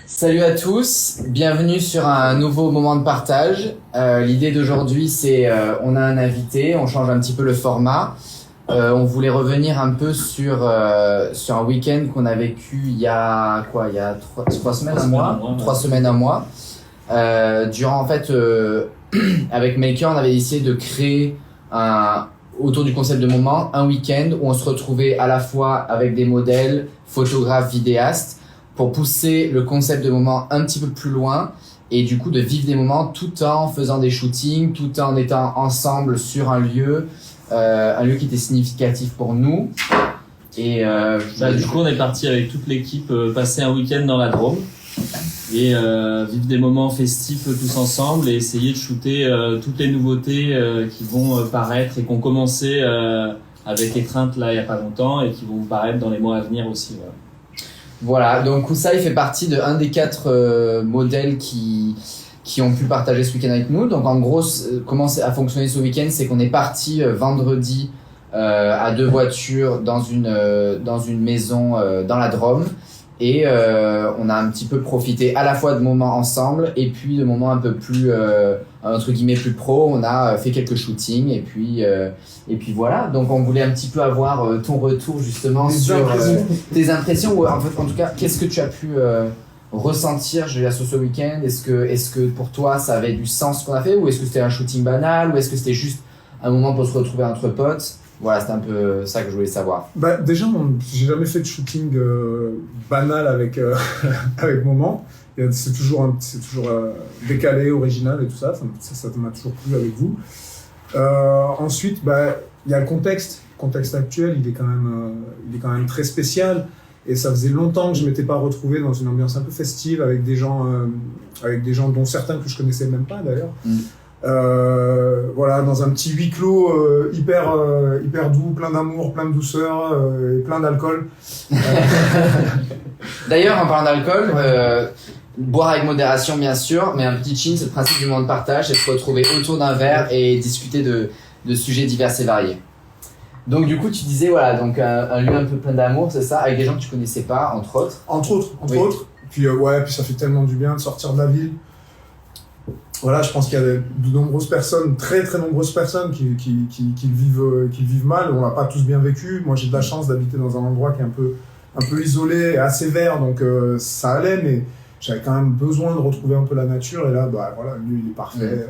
Salut à tous, bienvenue sur un nouveau moment de partage. L'idée d'aujourd'hui, c'est on a un invité, on change un petit peu le format. On voulait revenir un peu sur un week-end qu'on a vécu il y a trois semaines, un mois. Durant en fait, avec Maker, on avait essayé de créer autour du concept de moment, un week-end où on se retrouvait à la fois avec des modèles, photographes, vidéastes, pour pousser le concept de moment un petit peu plus loin et du coup de vivre des moments tout en faisant des shootings, tout en étant ensemble sur un lieu qui était significatif pour nous. Et du coup, on est parti avec toute l'équipe passer un week-end dans la Drôme et vivre des moments festifs tous ensemble et essayer de shooter toutes les nouveautés qui vont paraître et qui ont commencé avec Étreinte là il y a pas longtemps et qui vont paraître dans les mois à venir aussi. Voilà, donc Koussaï fait partie de un des 4 modèles qui ont pu partager ce week-end avec nous. Donc en gros, comment a fonctionné ce week-end, c'est qu'on est parti vendredi à 2 voitures dans une maison dans la Drôme. Et on a un petit peu profité à la fois de moments ensemble et puis de moments un peu plus entre guillemets plus pro. On a fait quelques shootings et puis voilà. Donc on voulait un petit peu avoir ton retour justement sur tes impressions ou en tout cas qu'est-ce que tu as pu ressentir sur ce week-end. Est-ce que pour toi ça avait du sens ce qu'on a fait ou est-ce que c'était un shooting banal ou est-ce que c'était juste un moment pour se retrouver entre potes? Voilà, c'est un peu ça que je voulais savoir. Déjà, j'ai jamais fait de shooting banal avec avec Moment. C'est toujours décalé, original et tout ça. Ça m'a toujours plu avec vous. Ensuite, il y a le contexte. Le contexte actuel, il est quand même très spécial. Et ça faisait longtemps que je m'étais pas retrouvé dans une ambiance un peu festive avec des gens dont certains que je connaissais même pas d'ailleurs. Voilà, dans un petit huis clos hyper doux, plein d'amour, plein de douceur et plein d'alcool. D'ailleurs, en parlant d'alcool, boire avec modération bien sûr, mais un petit chin, c'est le principe du moment de partage, c'est de se retrouver autour d'un verre et discuter de sujets divers et variés. Donc du coup, tu disais voilà, donc un lieu un peu plein d'amour, c'est ça, avec des gens que tu connaissais pas, entre autres. Entre autres. Puis puis ça fait tellement du bien de sortir de la ville. Voilà, je pense qu'il y a de nombreuses personnes, très très nombreuses personnes qui le vivent mal. On l'a pas tous bien vécu. Moi, j'ai de la chance d'habiter dans un endroit qui est un peu isolé et assez vert, donc ça allait, mais j'avais quand même besoin de retrouver un peu la nature. Et là, voilà, lui, il est parfait.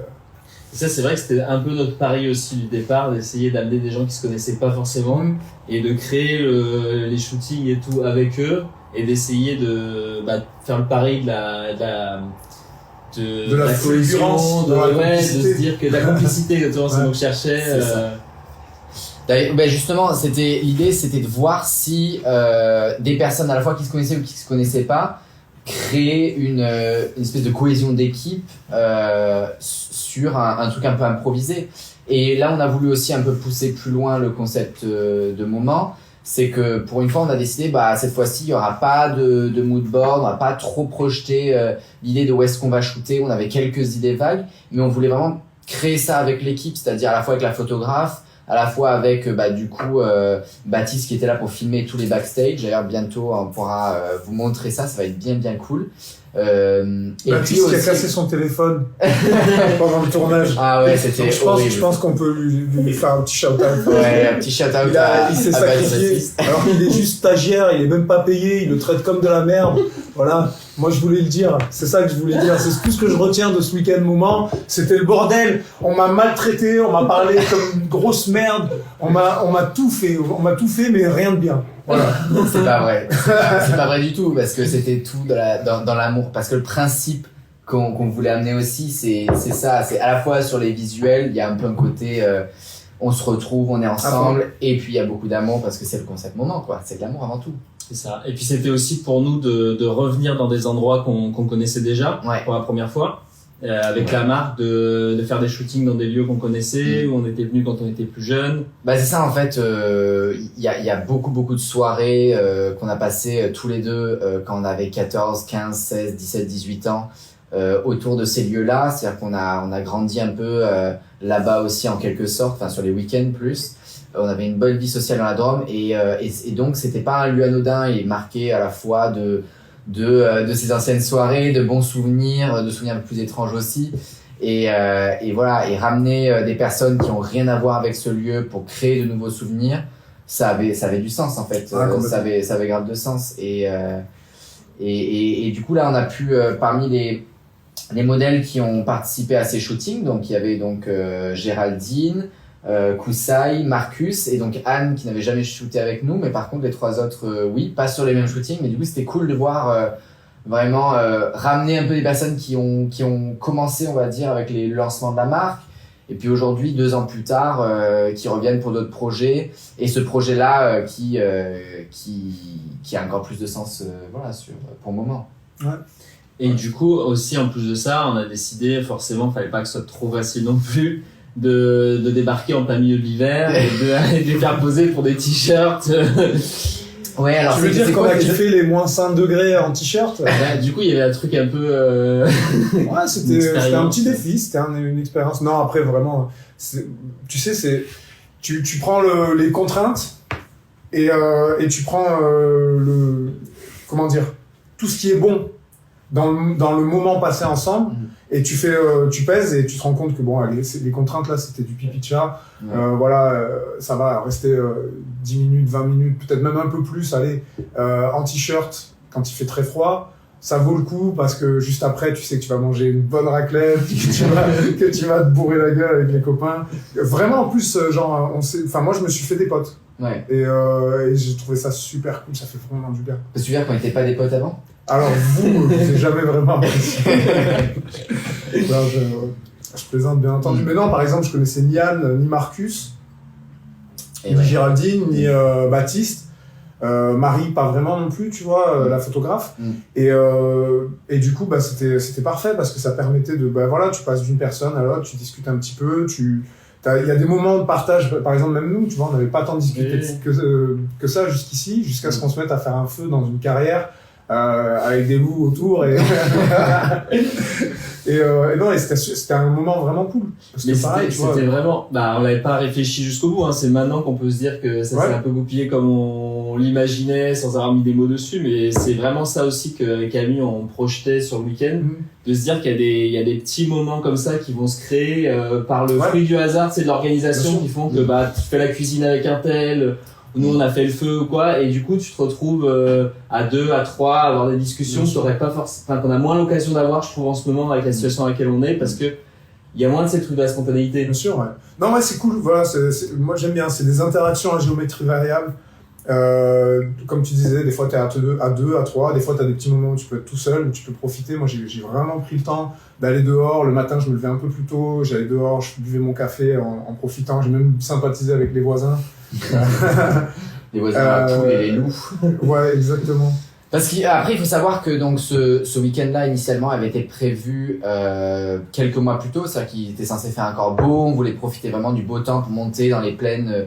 Et ça, c'est vrai que c'était un peu notre pari aussi du départ, d'essayer d'amener des gens qui se connaissaient pas forcément et de créer les shootings et tout avec eux et d'essayer de faire le pari de la cohésion, de se dire que de la complicité, exactement, c'est ce qu'on cherchait. Justement, l'idée, c'était de voir si des personnes à la fois qui se connaissaient ou qui se connaissaient pas créer une espèce de cohésion d'équipe sur un truc un peu improvisé. Et là, on a voulu aussi un peu pousser plus loin le concept de moment. C'est que pour une fois, on a décidé, cette fois-ci, il y aura pas de mood board, on va pas trop projeter l'idée de où est-ce qu'on va shooter. On avait quelques idées vagues, mais on voulait vraiment créer ça avec l'équipe, c'est-à-dire à la fois avec la photographe, à la fois avec Baptiste qui était là pour filmer tous les backstage. D'ailleurs, bientôt, on pourra vous montrer ça, ça va être bien bien cool. Baptiste qui a cassé son téléphone pendant le tournage. Ah ouais, c'était horrible. Je pense qu'on peut lui faire un petit shout-out. Ouais, un petit shout-out il s'est sacrifié. Alors qu'il est juste stagiaire, il est même pas payé, il le traite comme de la merde. Voilà. Moi, je voulais le dire. C'est ça que je voulais dire. C'est tout ce que je retiens de ce week-end moment. C'était le bordel. On m'a maltraité, on m'a parlé comme une grosse merde. On m'a tout fait. Mais rien de bien. Voilà. C'est pas vrai. C'est pas vrai du tout, parce que c'était tout dans l'amour. Parce que le principe qu'on voulait amener aussi, c'est ça. C'est à la fois sur les visuels, il y a un peu un côté, on se retrouve, on est ensemble, et puis il y a beaucoup d'amour parce que c'est le concept moment, quoi. C'est de l'amour avant tout. C'est ça. Et puis c'était aussi pour nous de revenir dans des endroits qu'on connaissait déjà pour la première fois. Avec la marque de faire des shootings dans des lieux qu'on connaissait, où on était venus quand on était plus jeunes. C'est ça en fait, il y a beaucoup de soirées qu'on a passées tous les deux quand on avait 14, 15, 16, 17, 18 ans autour de ces lieux-là. C'est-à-dire qu'on a grandi un peu là-bas aussi en quelque sorte, enfin sur les week-ends plus. On avait une bonne vie sociale dans la Drôme et donc c'était pas un lieu anodin et marqué à la fois de ses anciennes soirées, de bons souvenirs, de souvenirs un peu plus étranges aussi. Et voilà, et ramener des personnes qui ont rien à voir avec ce lieu pour créer de nouveaux souvenirs, ça avait du sens en fait. Ça avait grave de sens. Et du coup là, on a pu parmi les modèles qui ont participé à ces shootings, donc il y avait donc Géraldine, Koussaï, Marcus et donc Anne qui n'avait jamais shooté avec nous, mais par contre les trois autres oui, pas sur les mêmes shootings, mais du coup c'était cool de voir vraiment ramener un peu des personnes qui ont commencé, on va dire, avec le lancement de la marque, et puis aujourd'hui 2 ans plus tard qui reviennent pour d'autres projets, et ce projet là qui a encore plus de sens voilà pour le moment. Ouais. Et du coup aussi en plus de ça, on a décidé, forcément fallait pas que ce soit trop facile non plus, de débarquer en plein milieu de l'hiver et de les faire poser pour des t-shirts. Ouais, alors tu veux dire qu'on a kiffé les moins 5 degrés en t-shirt? Du coup, il y avait un truc un peu. Ouais, c'était un petit défi, c'était une expérience. Non, après, vraiment, tu sais, tu prends les contraintes et tu prends comment dire, tout ce qui est bon dans le moment passé ensemble. Et tu pèses et tu te rends compte que bon, allez, les contraintes là, c'était du pipi de chat. Voilà, ça va rester 10 minutes, 20 minutes, peut-être même un peu plus, allez, en t-shirt quand il fait très froid. Ça vaut le coup parce que juste après, tu sais que tu vas manger une bonne raclette, que tu vas te bourrer la gueule avec les copains. Vraiment, en plus, genre, moi, je me suis fait des potes. Ouais. Et j'ai trouvé ça super cool, ça fait vraiment du bien. Parce que tu veux dire qu'on n'était pas des potes avant? Alors vous n'avez jamais vraiment apprécié. Non, je plaisante bien entendu. Mais non, par exemple, je connaissais ni Anne, ni Marcus, ni Géraldine, ni Baptiste. Marie, pas vraiment non plus, tu vois, la photographe. Et du coup, bah, c'était parfait parce que ça permettait de, bah voilà, tu passes d'une personne à l'autre, tu discutes un petit peu, il y a des moments de partage, par exemple, même nous, tu vois, on n'avait pas tant discuté que ça jusqu'ici, jusqu'à ce qu'on se mette à faire un feu dans une carrière, avec des loups autour et non, et c'était un moment vraiment cool. Parce mais que pareil, c'était vraiment, on l'avait pas réfléchi jusqu'au bout, hein. C'est maintenant qu'on peut se dire que ça s'est un peu goupillé comme on l'imaginait sans avoir mis des mots dessus, mais c'est vraiment ça aussi que Camille on projetait sur le week-end, de se dire qu'il y a des petits moments comme ça qui vont se créer par le fruit du hasard, c'est de l'organisation qui font que tu fais la cuisine avec un tel. Nous, on a fait le feu ou quoi, et du coup, tu te retrouves à 2, à 3, à avoir des discussions qu'on a moins l'occasion d'avoir, je trouve, en ce moment, avec la situation dans laquelle on est, parce que il y a moins de ces trucs de la spontanéité. Bien sûr, ouais. Non, ouais, c'est cool. Voilà, moi, j'aime bien. C'est des interactions à géométrie variable. Comme tu disais, des fois, t'es à 2, à 3. Des fois, t'as des petits moments où tu peux être tout seul, où tu peux profiter. Moi, j'ai vraiment pris le temps d'aller dehors. Le matin, je me levais un peu plus tôt. J'allais dehors, je buvais mon café en profitant. J'ai même sympathisé avec les voisins. Les voisins à poules et les loups. Ouais, exactement. Parce qu'après, il faut savoir que donc ce week-end-là, initialement, avait été prévu quelques mois plus tôt. C'est-à-dire qu'il était censé faire encore beau. On voulait profiter vraiment du beau temps pour monter dans les plaines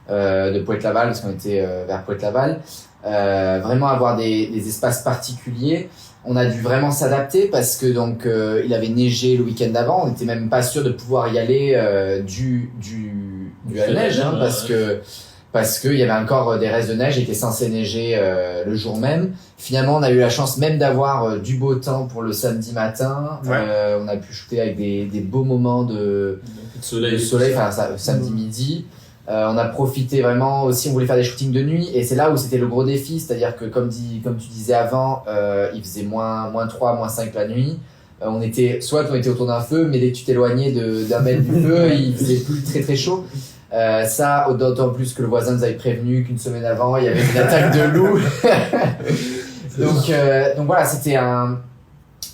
de Pointe-Laval, parce qu'on était vers Pointe-Laval. Vraiment avoir des espaces particuliers. On a dû vraiment s'adapter parce que donc il avait neigé le week-end d'avant. On n'était même pas sûr de pouvoir y aller dû à la neige, hein, parce que il y avait encore des restes de neige. Il était censé neiger le jour même. Finalement, on a eu la chance même d'avoir du beau temps pour le samedi matin. On a pu shooter avec des beaux moments de soleil, samedi midi. On a profité vraiment aussi, on voulait faire des shootings de nuit, et c'est là où c'était le gros défi, c'est-à-dire que comme tu disais avant, il faisait moins 3, moins 5 la nuit. On était autour d'un feu, mais dès que tu t'éloignais d'un mètre du feu, il faisait plus très très chaud. Ça, d'autant plus que le voisin nous avait prévenu qu'une semaine avant, il y avait une attaque de loups. donc voilà,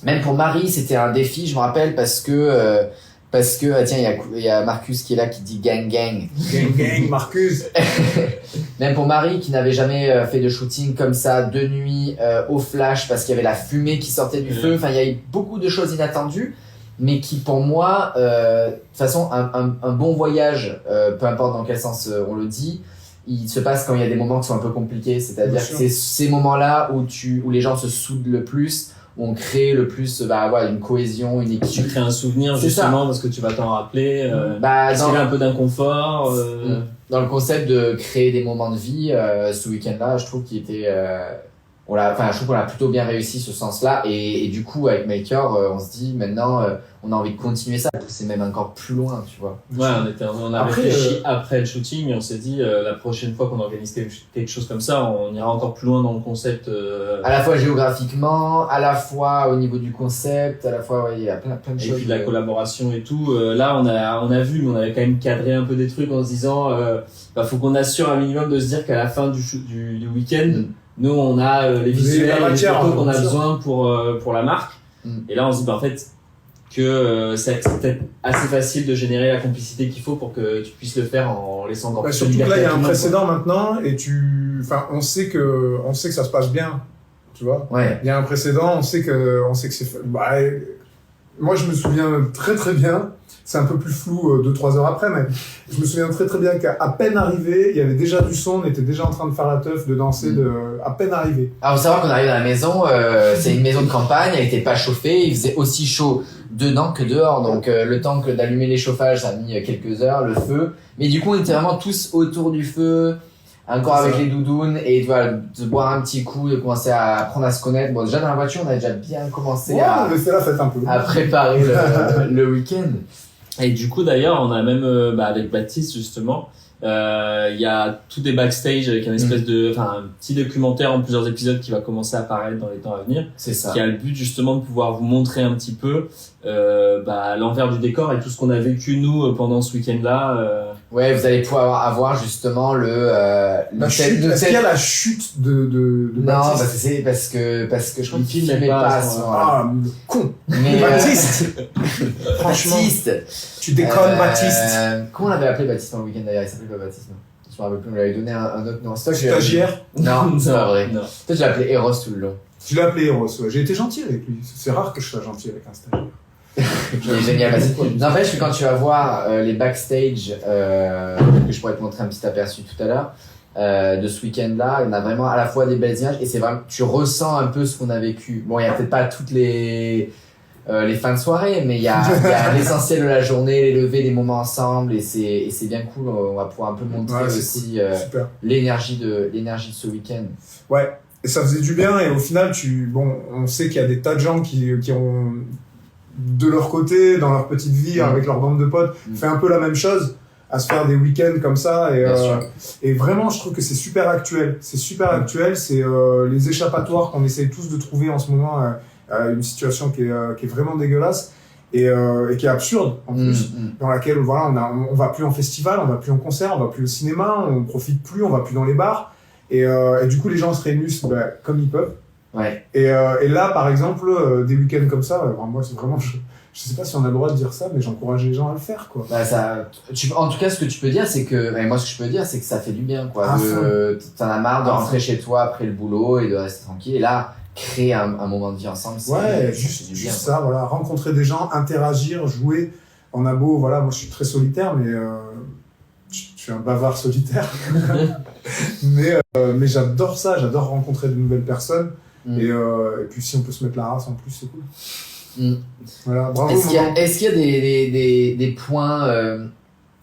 même pour Marie, c'était un défi, je me rappelle, parce que tiens, il y a Marcus qui est là qui dit gang gang. Gang gang, Marcus. Même pour Marie qui n'avait jamais fait de shooting comme ça de nuit au flash parce qu'il y avait la fumée qui sortait du feu. Enfin, il y a eu beaucoup de choses inattendues, mais qui pour moi, de toute façon, un bon voyage, peu importe dans quel sens on le dit, il se passe quand il y a des moments qui sont un peu compliqués. C'est-à-dire que c'est ces moments-là où les gens se soudent le plus. Où on crée le plus une cohésion, une équipe. Tu crées un souvenir justement parce que tu vas t'en rappeler. Parce qu'il y a un peu d'inconfort. Dans le concept de créer des moments de vie, ce week-end-là, je trouve qu'il était je trouve qu'on a plutôt bien réussi ce sens-là. Et du coup, avec Maker, on se dit maintenant, on a envie de continuer ça, pousser même encore plus loin, tu vois. Ouais, on a réfléchi après le shooting, mais on s'est dit, la prochaine fois qu'on organise quelque chose comme ça, on ira encore plus loin dans le concept. À la fois géographiquement, à la fois au niveau du concept, à la fois, il y a plein de choses. Et puis de la collaboration et tout. Là, on a vu, mais on avait quand même cadré un peu des trucs en se disant, faut qu'on assure un minimum de se dire qu'à la fin du week-end, nous, on a les visuels, les photos qu'on a besoin pour la marque. Et là, on se dit, en fait, que c'est peut-être assez facile de générer la complicité qu'il faut pour que tu puisses le faire en laissant encore plus de surtout liberté. que là, il y a un précédent maintenant et on sait que ça se passe bien, tu vois. Ouais. Il y a un précédent, on sait que c'est, moi, je me souviens très très bien. C'est un peu plus flou 2-3 heures après, mais je me souviens très très bien qu'à peine arrivé, il y avait déjà du son, on était déjà en train de faire la teuf, de danser, à peine arrivé. Alors, faut savoir qu'on arrive dans la maison, c'est une maison de campagne, elle était pas chauffée, il faisait aussi chaud dedans que dehors, donc le temps d'allumer les chauffages, ça a mis quelques heures, le feu. Mais du coup, on était vraiment tous autour du feu, encore avec les doudounes, et voilà, de boire un petit coup, de commencer à apprendre à se connaître. Bon, déjà dans la voiture, on a déjà bien commencé à la fête un peu. À préparer le week-end. Et du coup, d'ailleurs, on a même, avec Baptiste, justement, il y a tout des backstage avec un petit documentaire en plusieurs épisodes qui va commencer à apparaître dans les temps à venir. C'est ça. Qui a le but, justement, de pouvoir vous montrer un petit peu, l'envers du décor et tout ce qu'on a vécu, nous, pendant ce week-end-là. Ouais, vous allez pouvoir avoir, justement, est-ce qu'il y a la chute de non, Baptiste? parce que je crois qu'il filmait filmait pas à ce moment-là. Ah, le con! Mais, Baptiste! Franchement. Baptiste! Tu déconnes, Baptiste! Comment on l'avait appelé Baptiste dans le week-end d'ailleurs? Il s'appelait pas Baptiste, non? Je me rappelle plus, on lui avait donné un autre nom. Stagiaire? Non, c'est pas vrai. Non. Toi, je l'ai appelé Eros tout le long. Je l'ai appelé Eros, ouais. J'ai été gentil avec lui. C'est rare que je sois gentil avec un stagiaire. Il est génial. N'empêche que quand tu vas voir les backstage, que je pourrais te montrer un petit aperçu tout à l'heure, de ce week-end-là, il y en a vraiment à la fois des belles images et c'est vraiment, tu ressens un peu ce qu'on a vécu. Bon, il y a peut-être pas toutes les fins de soirée, mais il y a l'essentiel de la journée, les levées, les moments ensemble et c'est bien cool. On va pouvoir un peu montrer aussi cool. l'énergie de ce week-end. Ouais. Et ça faisait du bien et au final, on sait qu'il y a des tas de gens qui ont de leur côté, dans leur petite vie, avec leur bande de potes, fait un peu la même chose, à se faire des week-ends comme ça. Et vraiment, je trouve que c'est super actuel. C'est super actuel. C'est les échappatoires qu'on essaye tous de trouver en ce moment à une situation qui est vraiment dégueulasse et qui est absurde en plus, dans laquelle on va plus en festival, on va plus en concert, on va plus au cinéma, on profite plus, on va plus dans les bars. Et du coup, les gens se réunissent comme ils peuvent. Ouais. Et là, par exemple, des week-ends comme ça, moi, c'est vraiment, je sais pas si on a le droit de dire ça, mais j'encourage les gens à le faire, quoi. En tout cas, ce que tu peux dire, c'est que, moi, ce que je peux dire, c'est que ça fait du bien, quoi. T'en as marre de rentrer chez toi après le boulot et de rester tranquille. Et là, créer un moment de vie ensemble, c'est juste bien, ça, voilà. Rencontrer des gens, interagir, jouer. On a beau, voilà, moi, je suis très solitaire, mais je suis un bavard solitaire. mais j'adore ça, j'adore rencontrer de nouvelles personnes. Et puis si on peut se mettre la race en plus, c'est cool. Voilà, bravo. Est-ce qu'il y a des points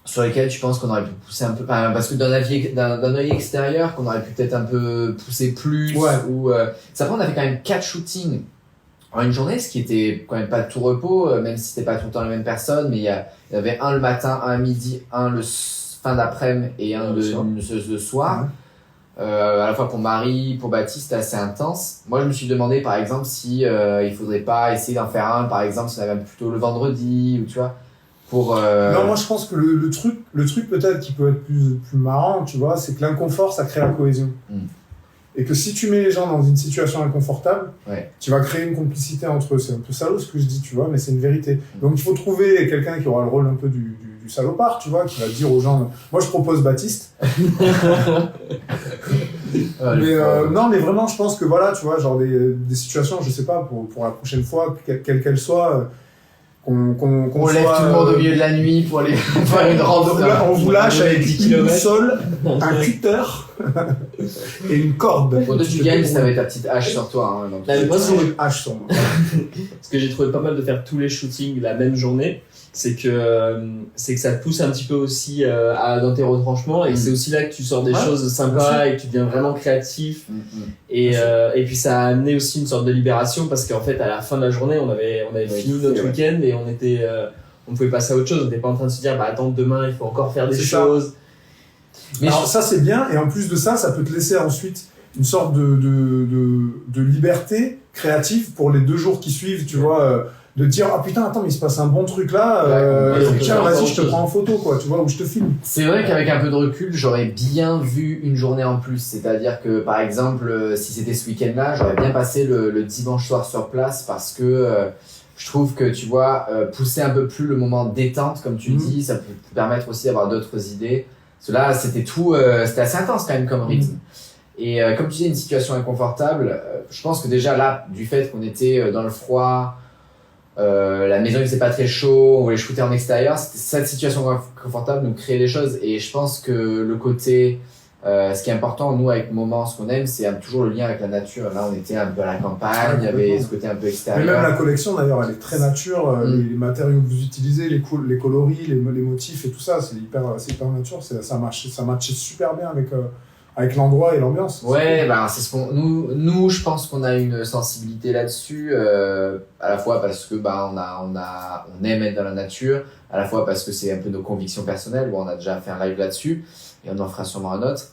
sur lesquels tu penses qu'on aurait pu pousser un peu, parce que d'un œil extérieur, qu'on aurait pu peut-être un peu pousser plus, ça on a fait quand même 4 shootings en une journée, ce qui était quand même pas de tout repos, même si c'était pas tout le temps la même personne, mais il y avait un le matin, un à midi, un le fin d'après-midi et un le soir. À la fois pour Marie, pour Baptiste, c'était assez intense. Moi, je me suis demandé, par exemple, si il faudrait pas essayer d'en faire un, par exemple, si on avait plutôt le vendredi, ou tu vois, pour... Non, moi, je pense que le truc peut-être qui peut être plus marrant, tu vois, c'est que l'inconfort, ça crée la cohésion. Et que si tu mets les gens dans une situation inconfortable, tu vas créer une complicité entre eux. C'est un peu salaud ce que je dis, tu vois, mais c'est une vérité. Donc, il faut trouver quelqu'un qui aura le rôle un peu du salopard, tu vois, qui va dire aux gens, moi je propose Baptiste. Non, mais vraiment, je pense que voilà, tu vois, genre des situations, je sais pas, pour la prochaine fois, quelle qu'elle soit, qu'on lève tout le monde au milieu de la nuit pour aller faire une randonnée. On vous lâche avec une boussole, un cutter, et une corde. Bon, toi, tu gagnes si t'avais ta petite hache sur toi. Hein, donc Là, mais moi, Toujours une hache sur moi. Ce que j'ai trouvé pas mal de faire tous les shootings la même journée, c'est que ça te pousse un petit peu aussi dans tes retranchements et c'est aussi là que tu sors des choses sympas et que tu deviens vraiment créatif. Et puis ça a amené aussi une sorte de libération parce qu'en fait à la fin de la journée on avait fini notre week-end et on pouvait passer à autre chose. On n'était pas en train de se dire bah attends demain il faut encore faire des choses. Mais alors, ça c'est bien et en plus de ça, ça peut te laisser ensuite une sorte de liberté créative pour les 2 jours qui suivent, tu vois, de dire ah putain attends mais il se passe un bon truc là, tiens vas-y je te prends en photo quoi, tu vois, ou je te filme. C'est vrai qu'avec un peu de recul, j'aurais bien vu une journée en plus, c'est-à-dire que par exemple si c'était ce week-end-là, j'aurais bien passé le dimanche soir sur place parce que je trouve que tu vois pousser un peu plus le moment détente comme tu dis, ça peut te permettre aussi d'avoir d'autres idées. Cela c'était assez intense quand même comme rythme. Et comme tu dis, une situation inconfortable, je pense que déjà là, du fait qu'on était dans le froid, la maison il faisait pas très chaud, on voulait shooter en extérieur, cette situation inconfortable nous créait des choses. Et je pense que le côté, ce qui est important, nous avec Moment, ce qu'on aime, c'est toujours le lien avec la nature. Là, on était un peu à la campagne, il y avait ce côté un peu extérieur. Mais même la collection d'ailleurs, elle est très nature, les matériaux que vous utilisez, les coloris, les motifs et tout ça, c'est hyper nature, ça matchait super bien avec l'endroit et l'ambiance. Ouais, ben c'est ce qu'on nous je pense qu'on a une sensibilité là-dessus à la fois parce que on aime être dans la nature, à la fois parce que c'est un peu nos convictions personnelles, on a déjà fait un live là-dessus et on en fera sûrement un autre.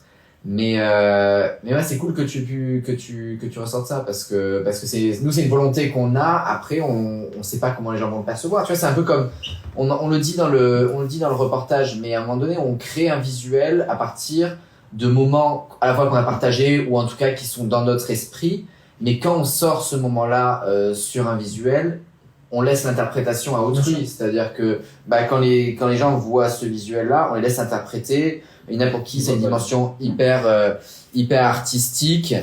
Mais ouais, c'est cool que tu ressentes ça parce que c'est une volonté qu'on a. Après on sait pas comment les gens vont le percevoir. Tu vois, c'est un peu comme on le dit dans le reportage, mais à un moment donné, on crée un visuel à partir de moments à la fois qu'on a partagés ou en tout cas qui sont dans notre esprit, mais quand on sort ce moment-là sur un visuel, on laisse l'interprétation à autrui, c'est-à-dire que quand les gens voient ce visuel-là, on les laisse interpréter. Il y en a pour qui c'est une dimension hyper artistique,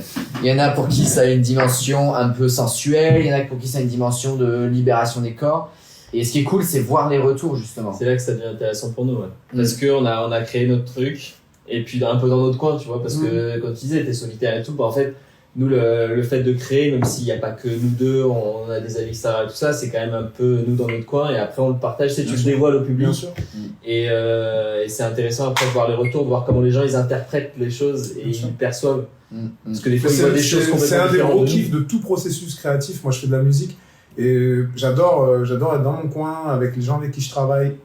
il y en a pour qui ça a une dimension un peu sensuelle, il y en a pour qui ça a une dimension de libération des corps. Et ce qui est cool, c'est voir les retours justement. C'est là que ça devient intéressant pour nous, parce que on a créé notre truc. Et puis un peu dans notre coin, tu vois, parce que quand tu disais t'es solitaire et tout, en fait, nous le fait de créer, même s'il n'y a pas que nous deux, on a des avis extérieurs et tout ça, c'est quand même un peu nous dans notre coin et après on le partage, tu le dévoiles au public. Et c'est intéressant après de voir les retours, de voir comment les gens ils interprètent les choses et ils perçoivent. Parce que des fois ils voient des choses complètement différentes. C'est un des gros kiffs de tout processus créatif. Moi je fais de la musique et j'adore être dans mon coin avec les gens avec qui je travaille.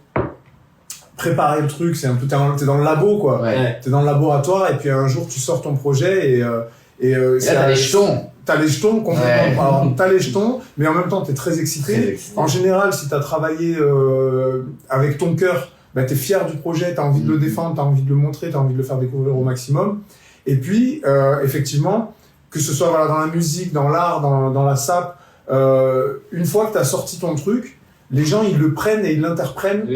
Préparer le truc, c'est un peu t'es dans le labo quoi. Ouais. T'es dans le laboratoire et puis un jour tu sors ton projet et là t'as les jetons. T'as les jetons complètement. Ouais. Alors, t'as les jetons, mais en même temps t'es très excité. En général, si t'as travaillé avec ton cœur, t'es fier du projet, t'as envie de le défendre, t'as envie de le montrer, t'as envie de le faire découvrir au maximum. Et puis effectivement, que ce soit dans la musique, dans l'art, dans la SAP, une fois que t'as sorti ton truc, les gens ils le prennent et ils l'interprètent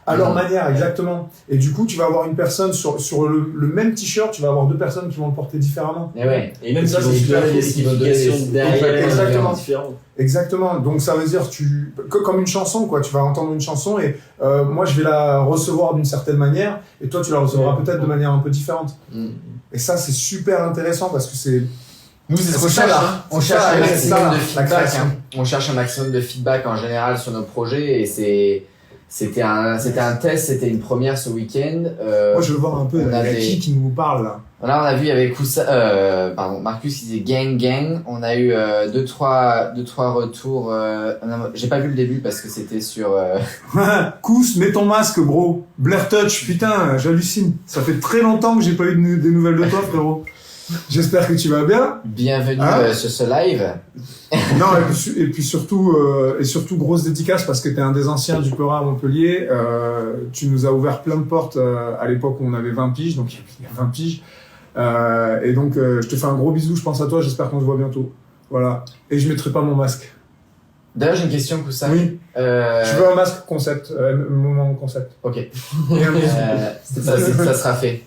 à leur manière, exactement. Et du coup tu vas avoir une personne sur le même t-shirt, tu vas avoir 2 personnes qui vont le porter différemment. Et même ça c'est super des significations derrière exactement. Donc ça veut dire comme une chanson quoi, tu vas entendre une chanson et moi je vais la recevoir d'une certaine manière et toi tu la recevras peut-être de manière un peu différente. Et ça c'est super intéressant parce que c'est nous, c'est ce qu'on cherche. On cherche un maximum de feedback. On cherche un maximum de feedback en général sur nos projets et c'était un test, c'était une première ce week-end. Moi, je veux voir un peu qui nous parle là. Là, on a vu avec Marcus qui disait gang. On a eu deux trois retours. J'ai pas vu le début parce que c'était sur. Kous, mets ton masque, bro. Blair Touch, putain, j'hallucine. Ça fait très longtemps que j'ai pas eu des nouvelles de toi, frérot. J'espère que tu vas bien. Bienvenue sur ce live. Non, et puis surtout grosse dédicace parce que t'es un des anciens du Peura à Montpellier. Tu nous as ouvert plein de portes à l'époque où on avait 20 piges, donc il y a 20 piges. Et donc je te fais un gros bisou, je pense à toi, j'espère qu'on se voit bientôt. Voilà. Et je mettrai pas mon masque. D'ailleurs, j'ai une question pour ça. Oui. Je veux un masque concept, moment concept. Ok. Et un bisou. Ça sera fait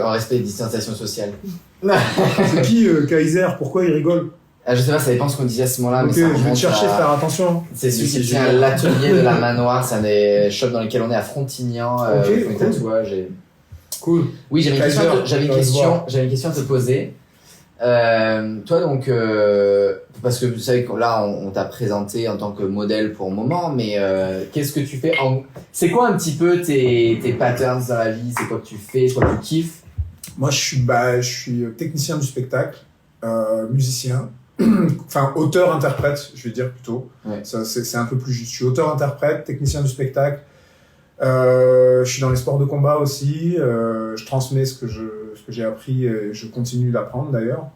en respect de distanciation sociale. C'est qui Kaiser? Pourquoi il rigole? Je sais pas, ça dépend de ce qu'on disait à ce moment-là. Ok, mais ça je vais te chercher, faire attention. C'est celui qui tient l'atelier de la Manoir, c'est un des shops dans lesquels on est à Frontignan, Okay, cool. Tatouage Cool. Oui, j'avais une Kaiser, j'avais une question à te poser. Toi donc, parce que vous savez que là on t'a présenté en tant que modèle pour le moment, mais qu'est-ce que tu fais c'est quoi un petit peu tes patterns dans la vie? C'est quoi que tu fais? C'est quoi que tu kiffes? Moi, je suis technicien du spectacle, musicien, enfin auteur-interprète, je vais dire plutôt. Ouais. Ça, c'est un peu plus juste. Je suis auteur-interprète, technicien du spectacle. Je suis dans les sports de combat aussi. Je transmets ce que j'ai appris et je continue d'apprendre d'ailleurs.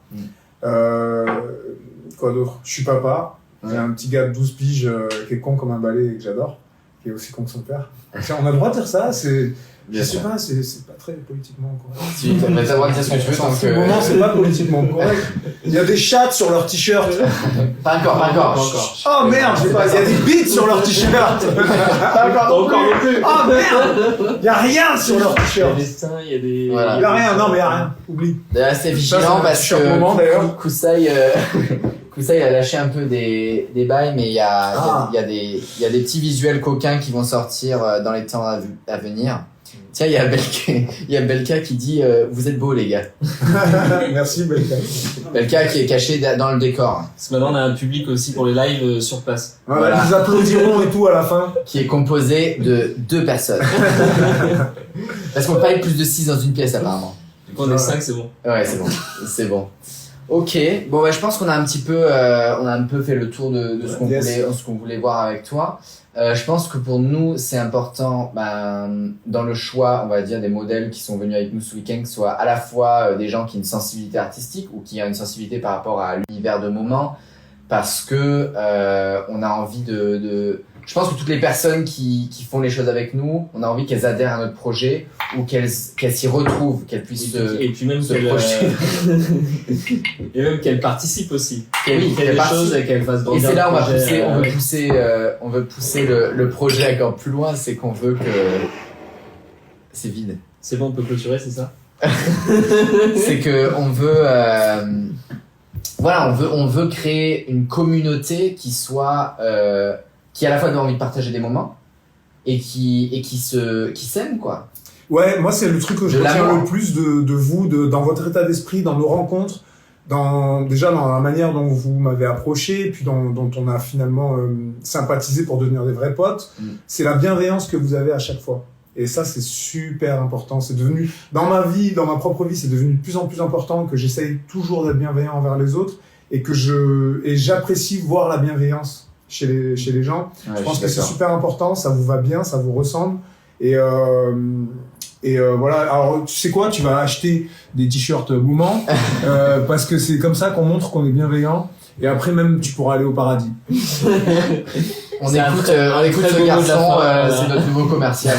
Quoi d'autre? Je suis papa. J'ai un petit gars de 12 piges qui est con comme un balai et que j'adore, qui est aussi con que son père. Tiens, on a le droit de dire ça, je sais pas, c'est pas très politiquement correct. Si, t'as le droit de dire ce que tu veux tant Pour le moment, c'est pas politiquement correct. Il y a des chats sur leur t-shirt. Pas encore. Oh merde, il y a des bites sur leur t-shirt. Pas encore non plus. Oh merde, il y a rien sur leur Il y a t-shirt. des seins, il y a des. Voilà. Il y a rien, non mais il y a rien. Oublie. D'ailleurs, c'est Ça, vigilant c'est parce un t-shirt moment, d'ailleurs. que Koussaï a lâché un peu des bails, mais il y a des petits visuels coquins qui vont sortir dans les temps à venir. Tiens, il y a Belka qui dit vous êtes beaux les gars. Merci Belka. Belka qui est caché dans le décor, Parce que maintenant on a un public aussi pour les lives sur place. Voilà, ils applaudiront et tout à la fin. qui est composé de 2 personnes. Parce qu'on peut pas être plus de 6 dans une pièce apparemment. Quand on est 5, c'est bon. Ouais, c'est bon. Ok, bon je pense qu'on a un peu fait le tour de ce qu'on voulait voir avec toi. Je pense que pour nous c'est important dans le choix, on va dire, des modèles qui sont venus avec nous ce week-end, que ce soit à la fois des gens qui ont une sensibilité artistique ou qui ont une sensibilité par rapport à l'univers de moment, parce que on a envie je pense que toutes les personnes qui font les choses avec nous, on a envie qu'elles adhèrent à notre projet ou qu'elles s'y retrouvent, qu'elles puissent Et puis même se qu'elle projeter. et même qu'elle participe aussi. Oui, Qu'elle fait qu'elle des participe. choses et qu'elle fasse Et grandir c'est là le on projet, veut pousser le projet encore plus loin, c'est qu'on veut que c'est vide. C'est bon, on peut clôturer, c'est ça? C'est que on veut on veut créer une communauté qui soit qui à la fois donne envie de partager des moments et qui s'aime quoi. Ouais, moi c'est le truc que je De retiens l'amour. le plus de vous, dans votre état d'esprit, dans nos rencontres, déjà dans la manière dont vous m'avez approché, et puis dont on a finalement sympathisé pour devenir des vrais potes. C'est la bienveillance que vous avez à chaque fois. Et ça, c'est super important. C'est devenu, dans ma vie, dans ma propre vie, c'est devenu de plus en plus important que j'essaye toujours d'être bienveillant envers les autres et j'apprécie voir la bienveillance chez les gens. Ouais, Je pense suis que c'est d'accord. super important, ça vous va bien, ça vous ressemble. Et voilà, alors tu sais quoi, tu vas acheter des t-shirts Mouvement parce que c'est comme ça qu'on montre qu'on est bienveillant. Et après même, tu pourras aller au paradis. On C'est un écoute très ce beau mot de la garçon, fin, voilà. c'est notre nouveau commercial.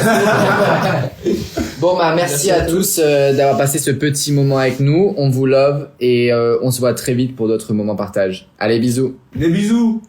Bon merci à tous d'avoir passé ce petit moment avec nous. On vous love et on se voit très vite pour d'autres moments partage. Allez, bisous. Des bisous!